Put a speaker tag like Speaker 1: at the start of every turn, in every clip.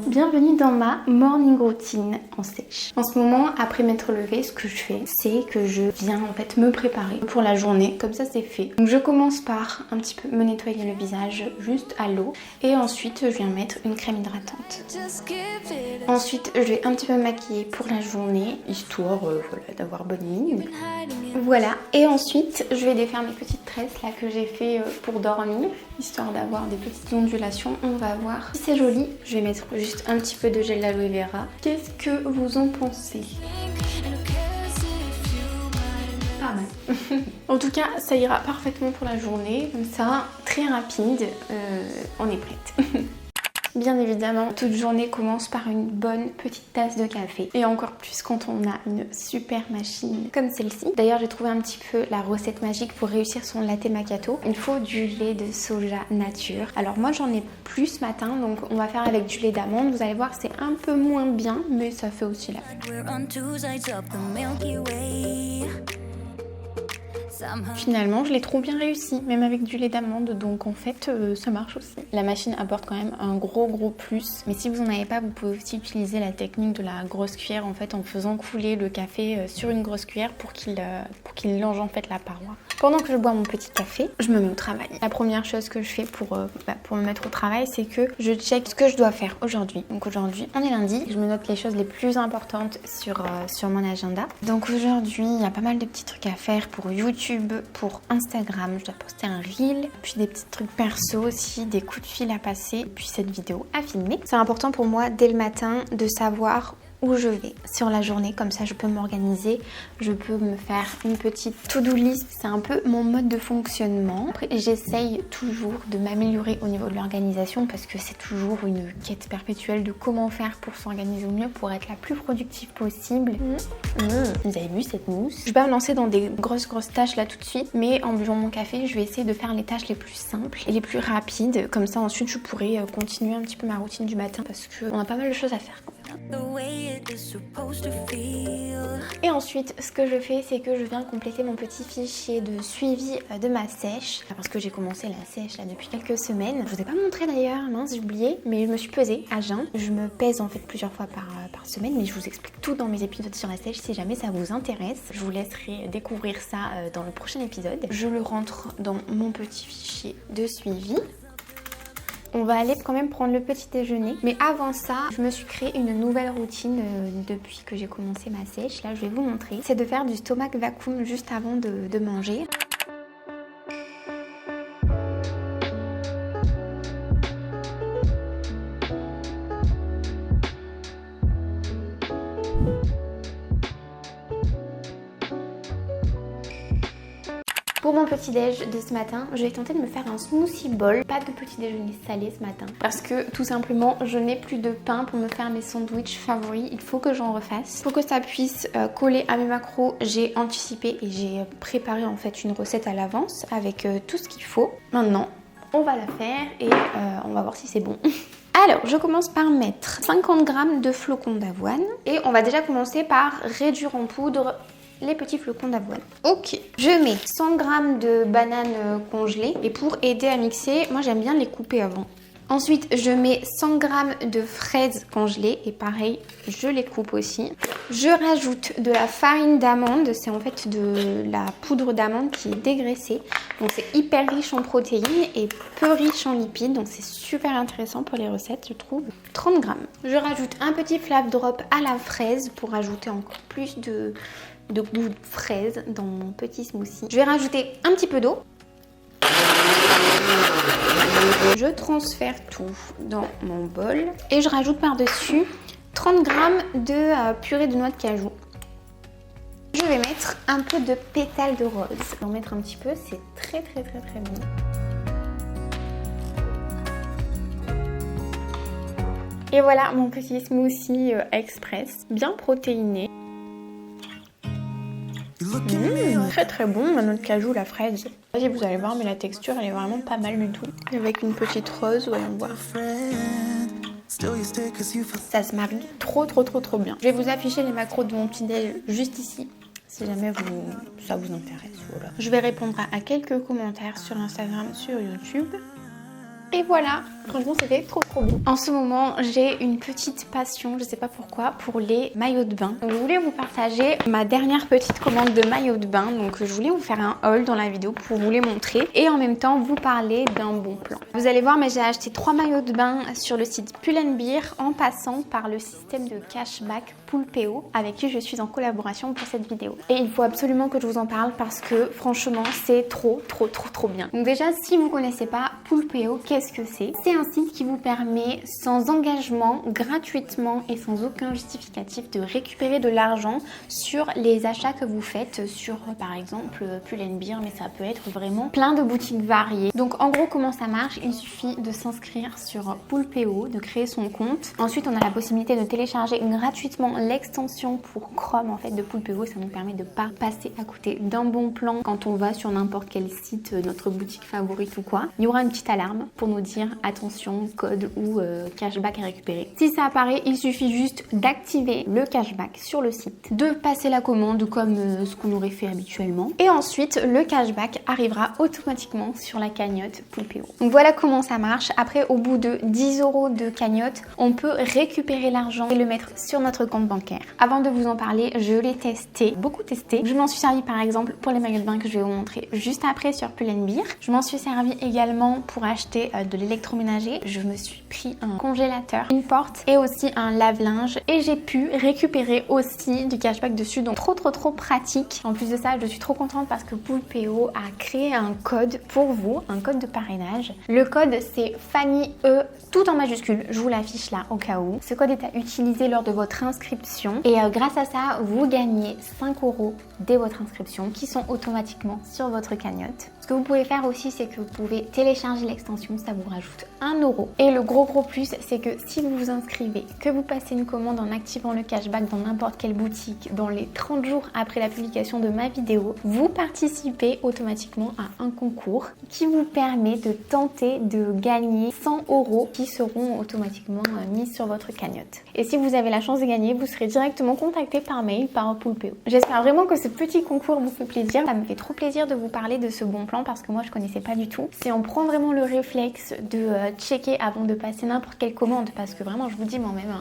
Speaker 1: Bienvenue dans ma morning routine en sèche. En ce moment, après m'être levée, ce que je fais, c'est que je viens en fait me préparer pour la journée. Comme ça, c'est fait. Donc je commence par un petit peu me nettoyer le visage juste à l'eau. Et ensuite, je viens mettre une crème hydratante. Ensuite, je vais un petit peu me maquiller pour la journée, histoire voilà, d'avoir bonne mine. Voilà. Et ensuite, je vais défaire mes petites tresses là que j'ai fait pour dormir, histoire d'avoir des petites ondulations. On va voir si c'est joli. Je vais mettre juste un petit peu de gel d'aloe vera. Qu'est-ce que vous en pensez? Pas mal. En tout cas, ça ira parfaitement pour la journée. Comme ça, très rapide, on est prête. Bien évidemment, toute journée commence par une bonne petite tasse de café. Et encore plus quand on a une super machine comme celle-ci. D'ailleurs, j'ai trouvé un petit peu la recette magique pour réussir son latte macchiato. Il faut du lait de soja nature. Alors moi, j'en ai plus ce matin, donc on va faire avec du lait d'amande. Vous allez voir, c'est un peu moins bien, mais ça fait aussi l'affaire. Finalement, je l'ai trop bien réussi, même avec du lait d'amande, donc en fait, ça marche aussi. La machine apporte quand même un gros plus, mais si vous n'en avez pas, vous pouvez aussi utiliser la technique de la grosse cuillère, en fait, en faisant couler le café sur une grosse cuillère pour qu'il longe en fait la paroi. Pendant que je bois mon petit café, je me mets au travail. La première chose que je fais pour me mettre au travail, c'est que je check ce que je dois faire aujourd'hui. Donc aujourd'hui, on est lundi, je me note les choses les plus importantes sur mon agenda. Donc aujourd'hui, il y a pas mal de petits trucs à faire pour YouTube, pour Instagram, je dois poster un reel, puis des petits trucs perso aussi, des coups de fil à passer, puis cette vidéo à filmer. C'est important pour moi dès le matin de savoir où je vais sur la journée, comme ça je peux m'organiser, je peux me faire une petite to-do list, c'est un peu mon mode de fonctionnement. Après j'essaye toujours de m'améliorer au niveau de l'organisation parce que c'est toujours une quête perpétuelle de comment faire pour s'organiser au mieux, pour être la plus productive possible. Vous avez vu cette mousse? Je vais pas me lancer dans des grosses tâches là tout de suite, mais en buvant mon café, je vais essayer de faire les tâches les plus simples et les plus rapides, comme ça ensuite je pourrai continuer un petit peu ma routine du matin parce qu'on a pas mal de choses à faire. Et ensuite, ce que je fais, c'est que je viens compléter mon petit fichier de suivi de ma sèche. Parce que j'ai commencé la sèche là depuis quelques semaines. Je vous ai pas montré d'ailleurs, mince, j'ai oublié, mais je me suis pesée à jeun. Je me pèse en fait plusieurs fois par semaine, mais je vous explique tout dans mes épisodes sur la sèche si jamais ça vous intéresse. Je vous laisserai découvrir ça dans le prochain épisode. Je le rentre dans mon petit fichier de suivi. On va aller quand même prendre le petit déjeuner. Mais avant ça, je me suis créé une nouvelle routine depuis que j'ai commencé ma sèche. Là, je vais vous montrer. C'est de faire du stomach vacuum juste avant de manger. Pour mon petit déj de ce matin, je vais tenter de me faire un smoothie bowl. Pas de petit déjeuner salé ce matin parce que tout simplement je n'ai plus de pain pour me faire mes sandwichs favoris. Il faut que j'en refasse. Pour que ça puisse coller à mes macros, j'ai anticipé et j'ai préparé en fait une recette à l'avance avec tout ce qu'il faut. Maintenant, on va la faire et on va voir si c'est bon. Alors, je commence par mettre 50 g de flocons d'avoine et on va déjà commencer par réduire en poudre les petits flocons d'avoine. Ok, je mets 100 g de bananes congelées et pour aider à mixer, moi j'aime bien les couper avant. Ensuite, je mets 100 g de fraises congelées et pareil, je les coupe aussi. Je rajoute de la farine d'amande, c'est en fait de la poudre d'amande qui est dégraissée. Donc c'est hyper riche en protéines et peu riche en lipides, donc c'est super intéressant pour les recettes, je trouve. 30 g. Je rajoute un petit flap drop à la fraise pour ajouter encore plus de goût de fraise dans mon petit smoothie. Je vais rajouter un petit peu d'eau. Je transfère tout dans mon bol et je rajoute par-dessus 30 g de purée de noix de cajou. Je vais mettre un peu de pétales de rose. Je vais en mettre un petit peu, c'est très bon. Et voilà mon petit smoothie express, bien protéiné. Très bon, la noix de cajou, la fraise. Vas-y, vous allez voir, mais la texture elle est vraiment pas mal du tout. Avec une petite rose, voyons voir. Ça se marie trop bien. Je vais vous afficher les macros de mon petit déj juste ici. si jamais ça vous intéresse. Voilà. Je vais répondre à quelques commentaires sur Instagram, sur YouTube. Et voilà, franchement c'était trop beau. En ce moment j'ai une petite passion, je sais pas pourquoi, pour les maillots de bain. Donc je voulais vous partager ma dernière petite commande de maillots de bain. Donc je voulais vous faire un haul dans la vidéo pour vous les montrer et en même temps vous parler d'un bon plan. Vous allez voir, mais j'ai acheté 3 maillots de bain sur le site Pull&Bear en passant par le système de cashback Poolpeo avec qui je suis en collaboration pour cette vidéo. Et il faut absolument que je vous en parle parce que franchement c'est trop bien. Donc déjà, si vous connaissez pas Poolpeo, qu'est-ce que c'est? C'est un site qui vous permet sans engagement, gratuitement et sans aucun justificatif de récupérer de l'argent sur les achats que vous faites sur par exemple Pull&Bear, mais ça peut être vraiment plein de boutiques variées. Donc en gros, comment ça marche? Il suffit de s'inscrire sur Poolpeo, de créer son compte. Ensuite on a la possibilité de télécharger gratuitement l'extension pour Chrome en fait de Poolpeo. Ça nous permet de pas passer à côté d'un bon plan quand on va sur n'importe quel site, notre boutique favorite ou quoi. Il y aura une petite alarme pour nous dire attention, code ou cashback à récupérer. Si ça apparaît, il suffit juste d'activer le cashback sur le site, de passer la commande comme ce qu'on aurait fait habituellement et ensuite le cashback arrivera automatiquement sur la cagnotte Poolpeo. Donc voilà comment ça marche. Après, au bout de 10 € de cagnotte, on peut récupérer l'argent et le mettre sur notre compte bancaire. Avant de vous en parler, je l'ai testé, beaucoup testé. Je m'en suis servi par exemple pour les maillots de bain que je vais vous montrer juste après sur Pull&Bear. Je m'en suis servi également pour acheter de l'électroménager. Je me suis pris un congélateur, une porte et aussi un lave-linge et j'ai pu récupérer aussi du cashback dessus, donc trop pratique. En plus de ça, je suis trop contente parce que Poolpeo a créé un code pour vous, un code de parrainage. Le code c'est Fanny E, tout en majuscule, je vous l'affiche là au cas où. Ce code est à utiliser lors de votre inscription et grâce à ça, vous gagnez 5 € dès votre inscription qui sont automatiquement sur votre cagnotte. Ce que vous pouvez faire aussi, c'est que vous pouvez télécharger l'extension, ça vous rajoute 1 €. Et le gros plus, c'est que si vous vous inscrivez, que vous passez une commande en activant le cashback dans n'importe quelle boutique dans les 30 jours après la publication de ma vidéo, vous participez automatiquement à un concours qui vous permet de tenter de gagner 100 € qui seront automatiquement mis sur votre cagnotte. Et si vous avez la chance de gagner, vous serez directement contacté par mail par Poolpeo. J'espère vraiment que ce petit concours vous fait plaisir. Ça me fait trop plaisir de vous parler de ce bon plan parce que moi je connaissais pas du tout. Si on prend vraiment le réflexe de checker avant de passer n'importe quelle commande, parce que vraiment je vous dis, moi même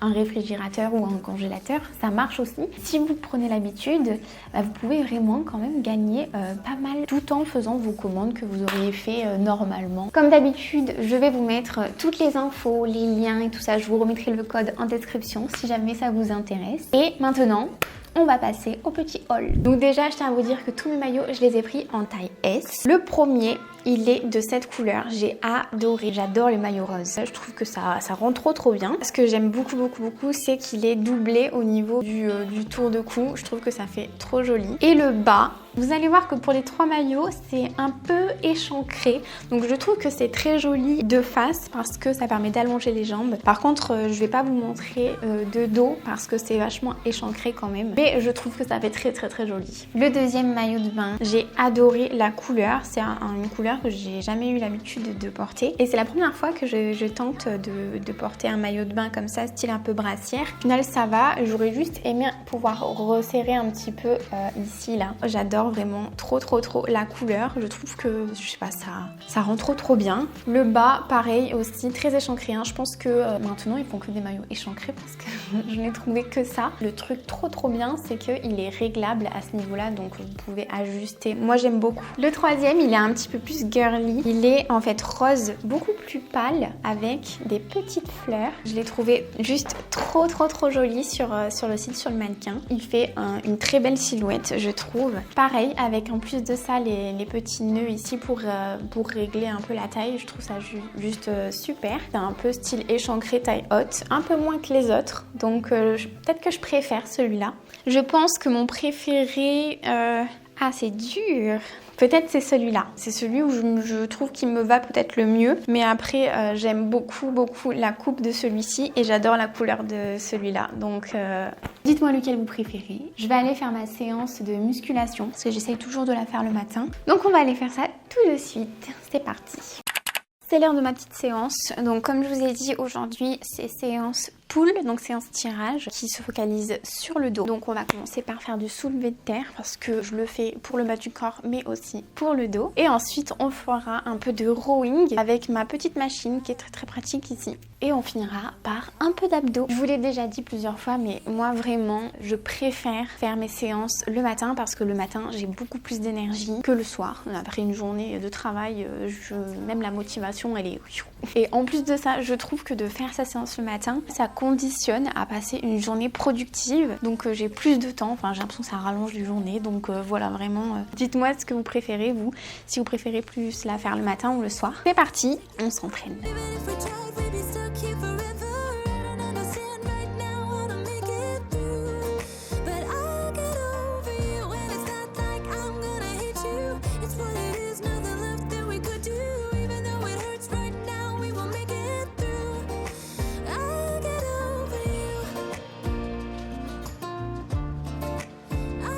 Speaker 1: un réfrigérateur ou un congélateur, ça marche aussi. Si vous prenez l'habitude, vous pouvez vraiment quand même gagner pas mal tout en faisant vos commandes que vous auriez fait normalement. Comme d'habitude, je vais vous mettre toutes les infos, les liens et tout ça. Je vous remettrai le code en description si jamais ça vous intéresse. Et maintenant, on va passer au petit haul. Donc déjà, je tiens à vous dire que tous mes maillots, je les ai pris en taille S. Le premier, il est de cette couleur. J'ai adoré. J'adore les maillots roses. Je trouve que ça rend trop bien. Ce que j'aime beaucoup, c'est qu'il est doublé au niveau du tour de cou. Je trouve que ça fait trop joli. Et le bas, vous allez voir que pour les 3 maillots, c'est un peu échancré. Donc je trouve que c'est très joli de face parce que ça permet d'allonger les jambes. Par contre, je vais pas vous montrer de dos parce que c'est vachement échancré quand même. Mais je trouve que ça fait très joli. Le deuxième maillot de bain, j'ai adoré la couleur. C'est une couleur que j'ai jamais eu l'habitude de porter. Et c'est la première fois que je tente de porter un maillot de bain comme ça, style un peu brassière. Au final, ça va. J'aurais juste aimé pouvoir resserrer un petit peu ici, là. J'adore vraiment trop la couleur. Je trouve que, je sais pas, ça rend trop bien. Le bas, pareil aussi, très échancré. Je pense que maintenant, ils font que des maillots échancrés parce que je n'ai trouvé que ça. Le truc trop bien, c'est qu'il est réglable à ce niveau-là, donc vous pouvez ajuster. Moi, j'aime beaucoup. Le troisième, il est un petit peu plus girly. Il est en fait rose, beaucoup plus pâle, avec des petites fleurs. Je l'ai trouvé juste trop joli sur le site, sur le mannequin. Il fait une très belle silhouette, je trouve. Pareil, avec en plus de ça les petits nœuds ici pour régler un peu la taille. Je trouve ça juste super. C'est un peu style échancré taille haute, un peu moins que les autres. Donc peut-être que je préfère celui-là. Je pense que mon préféré... c'est dur. Peut-être c'est celui-là. C'est celui où je trouve qu'il me va peut-être le mieux. Mais après, j'aime beaucoup la coupe de celui-ci et j'adore la couleur de celui-là. Donc, dites-moi lequel vous préférez. Je vais aller faire ma séance de musculation parce que j'essaye toujours de la faire le matin. Donc, on va aller faire ça tout de suite. C'est parti. C'est l'heure de ma petite séance. Donc comme je vous ai dit, aujourd'hui c'est séance pull, donc séance tirage qui se focalise sur le dos. Donc on va commencer par faire du soulevé de terre parce que je le fais pour le bas du corps mais aussi pour le dos. Et ensuite on fera un peu de rowing avec ma petite machine qui est très pratique ici. Et on finira par un peu d'abdos. Je vous l'ai déjà dit plusieurs fois, mais moi vraiment je préfère faire mes séances le matin parce que le matin j'ai beaucoup plus d'énergie que le soir. Après une journée de travail, même la motivation elle est... Et en plus de ça, je trouve que de faire sa séance le matin, ça conditionne à passer une journée productive. Donc j'ai plus de temps, enfin j'ai l'impression que ça rallonge les journées. Donc voilà, vraiment, dites-moi ce que vous préférez vous, si vous préférez plus la faire le matin ou le soir. C'est parti, on s'entraîne.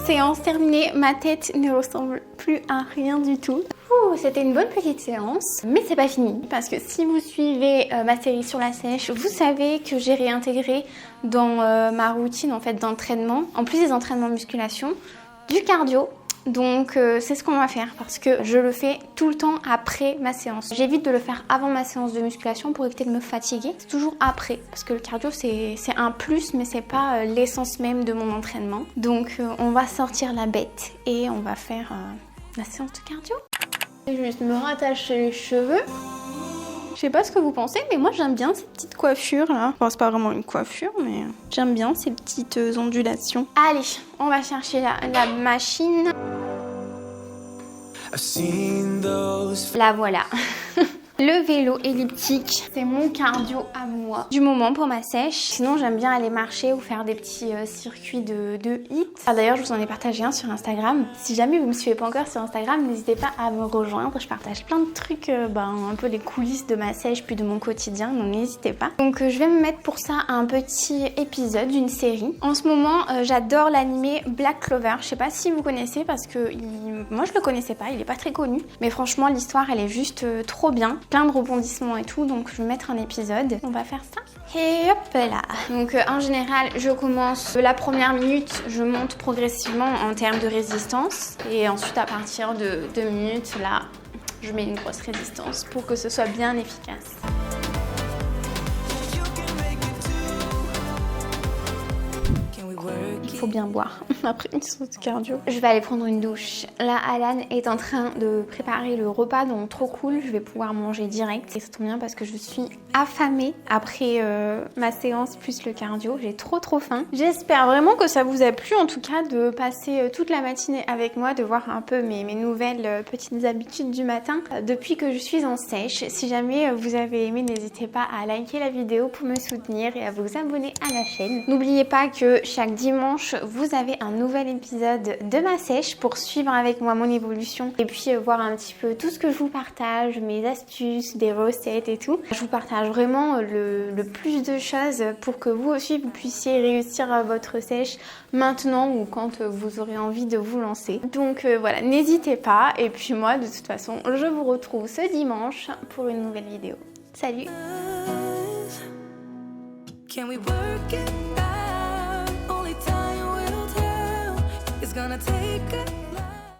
Speaker 1: Séance terminée, ma tête ne ressemble plus à rien du tout. C'était une bonne petite séance, mais c'est pas fini parce que si vous suivez ma série sur la sèche, vous savez que j'ai réintégré dans ma routine en fait d'entraînement, en plus des entraînements musculation, du cardio. Donc c'est ce qu'on va faire parce que je le fais tout le temps après ma séance. J'évite de le faire avant ma séance de musculation pour éviter de me fatiguer. C'est toujours après parce que le cardio c'est un plus mais c'est pas l'essence même de mon entraînement. Donc on va sortir la bête et on va faire la séance de cardio. Je vais juste me rattacher les cheveux. Je sais pas ce que vous pensez, mais moi j'aime bien ces petites coiffures là. Enfin, c'est pas vraiment une coiffure, mais j'aime bien ces petites ondulations. Allez, on va chercher la machine. La voilà. Le vélo elliptique, c'est mon cardio à moi du moment pour ma sèche. Sinon, j'aime bien aller marcher ou faire des petits circuits de hit. Ah, d'ailleurs, je vous en ai partagé un sur Instagram. Si jamais vous ne me suivez pas encore sur Instagram, n'hésitez pas à me rejoindre. Je partage plein de trucs, un peu les coulisses de ma sèche puis de mon quotidien, donc n'hésitez pas. Donc, je vais me mettre pour ça un petit épisode d'une série. En ce moment, j'adore l'animé Black Clover. Je sais pas si vous connaissez parce que moi, je le connaissais pas. Il est pas très connu. Mais franchement, l'histoire, elle est juste trop bien. Plein de rebondissements et tout, donc je vais mettre un épisode. On va faire ça. Et hop là. Donc en général, je commence la première minute, je monte progressivement en termes de résistance. Et ensuite, à partir de 2 minutes, là, je mets une grosse résistance pour que ce soit bien efficace. Il faut bien boire après une séance de cardio. Je vais aller prendre une douche. Là, Alan est en train de préparer le repas, donc trop cool. Je vais pouvoir manger direct. Et ça tombe bien parce que je suis affamée après ma séance plus le cardio. J'ai trop faim. J'espère vraiment que ça vous a plu en tout cas de passer toute la matinée avec moi, de voir un peu mes nouvelles petites habitudes du matin depuis que je suis en sèche. Si jamais vous avez aimé, n'hésitez pas à liker la vidéo pour me soutenir et à vous abonner à la chaîne. N'oubliez pas que chaque dimanche, vous avez un nouvel épisode de ma sèche pour suivre avec moi mon évolution et puis voir un petit peu tout ce que je vous partage, mes astuces, des recettes et tout. Je vous partage vraiment le plus de choses pour que vous aussi vous puissiez réussir votre sèche maintenant ou quand vous aurez envie de vous lancer. Donc voilà, n'hésitez pas et puis moi de toute façon, je vous retrouve ce dimanche pour une nouvelle vidéo. Salut! Can we work it out? Only time will tell. It's gonna take a